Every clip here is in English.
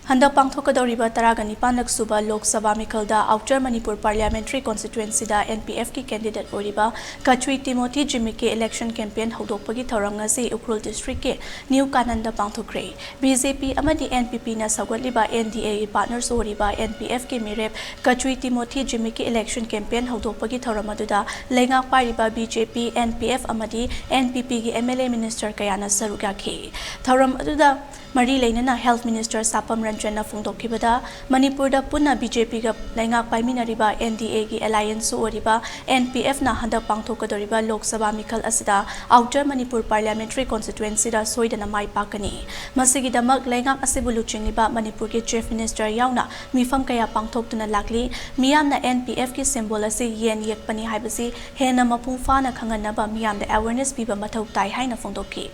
Handa pangthokadoriba Taraganipanak Suba Lok Sabha Mikalda Outer Manipur Parliamentary Constituency da NPF ki candidate Oriba Kachui Timothy Zimik election campaign houdokhre thorangasi Ukrul district ke New Kananda pangthokre BJP amadi NPP na sagwatliba NDA partners Oriba NPF ke meerep Kachui Timothy Zimik election campaign houdokhre thoramaduda lengak pariba BJP NPF amadi NPP ki MLA minister kayana saruga ke thoram aduda Mari Lainana Health Minister Sapam Ranjana Fungdokibada, Manipur da Puna BJP ga Laingak Paiminariba NDA gi Alliance Oriba, NPF na Handa Pangthokadoriba Lok Sabha Mikal Asida, Outer Manipur Parliamentary Constituency da Soidana Mai Pakani. Masigidamak Laingak Asibuluchiniba Manipur ki Chief Minister Yauna, Mifam Kaya Pangthoktuna Lakli, Miyam na NPF ki symbol asi Yen Yekpani Haibasi, Hena Mapungfa na Kanganaba Miyam da awareness biba Matau Tai Haina Fungdoki.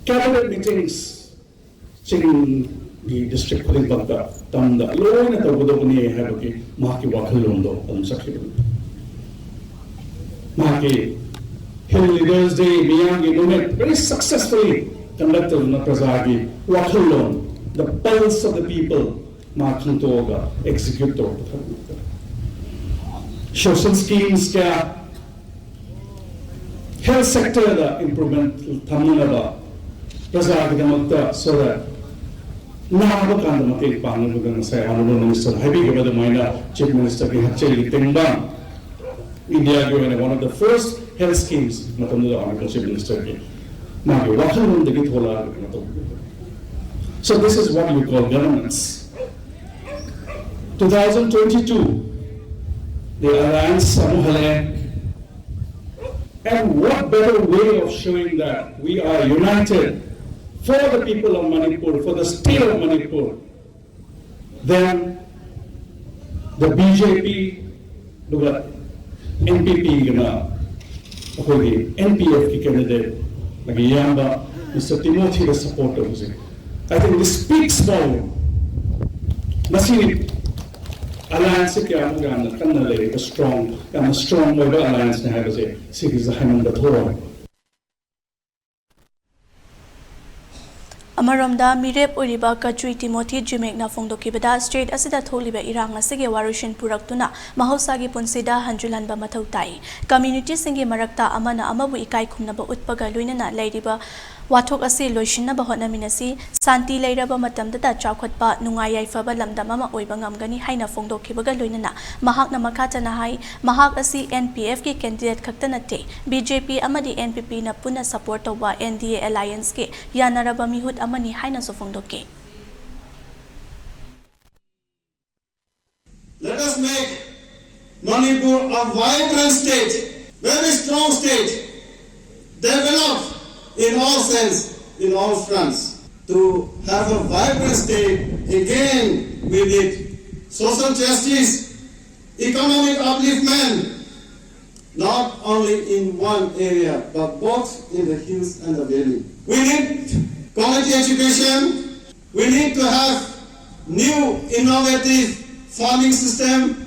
Cabinet meetings in the district Kulibaka, Tanda, Loan at the Wudoni have a Maki Wakalondo on Sakhi. Maki Hill Leaders Day, Miyangi movement very successfully conducted in Naprazagi, Wakalon, the pulse of the people, Makin Toga, executor. Social schemes, health sector, the improvement, Tamunaba. So that now the Mate Pan say Honorable Minister, Happy over the Minor Chief Minister Kachui Timothy India given one of the first health schemes, not only the Honorable Chief Minister. Now you walk on the Githola. So this is what we call governance. 2022, the Alliance Samuhale, and what better way of showing that we are united for the people of Manipur, for the state of Manipur, then the BJP, the NPP, the NPF candidate, like Yamba, Mr. Timothy, the supporter. I think this speaks volume. Nasi alliance a strong alliance na have a series of Hamanda. Amaramda meerep Oriba Kachui Timothy Zimik na Fungdokibada State Asida Tholiba Irang Asige Warushin Puraktuna Mahosagi Punsida Hanjulanba Mathau Tai Community Singi Marakta Amana Amabu Ikai Kumnaba Utpaga Luinana Ladiba Watok Asi Loishinaba Honaminasi Santi Lairaba Matamda Chakotpa Nungaya Faba Lamdamama Oibangamgani Haina Fungdokibaga Luinana Mahak Namakata Nahai Mahak Asi NPF ki candidate Kaktanate BJP Amadi NPP na Puna support wa NDA Alliance ke Yanaraba Mihut Amani Haina Sofungdoke. Let us make Manipur a vibrant state, very strong state, developed in all sense, in all fronts, to have a vibrant state again with it social justice, economic upliftment, not only in one area, but both in the hills and the valley. We need quality education. We need to have new innovative farming system.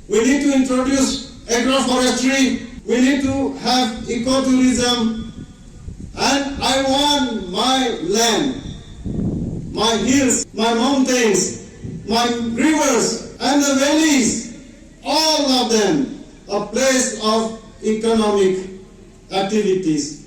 We need to introduce agroforestry. We need to have ecotourism. And I want my land, my hills, my mountains, my rivers and the valleys, all of them a place of economic activities.